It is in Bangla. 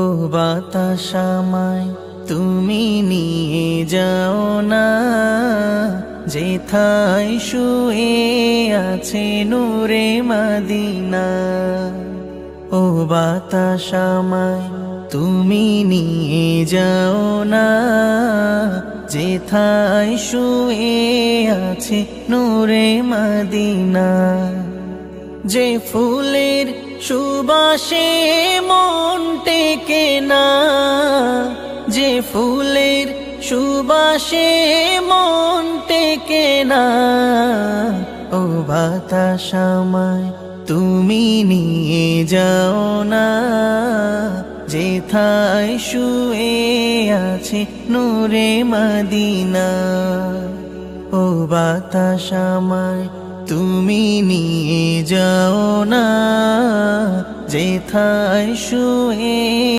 ও বাতাস আমায় তুমি নিয়ে যাও না, যেথায় শুয়ে আছে নূরে মদিনা। ও বাতাস আমায় তুমি নিয়ে যাও না, যেথায় শুয়ে আছে নূরে মদিনা। যে ফুলের সুবাসে মন টেকে না, যে ফুলের সুবাসে মন টেকে না। ও বাতাস আমায় তুমি নিয়ে যাও না, যেথায় শুয়ে আছে নূরে মদিনা। ও বাতাস আমায় তুমি নিয়ে যাও না, যেথায় শুয়ে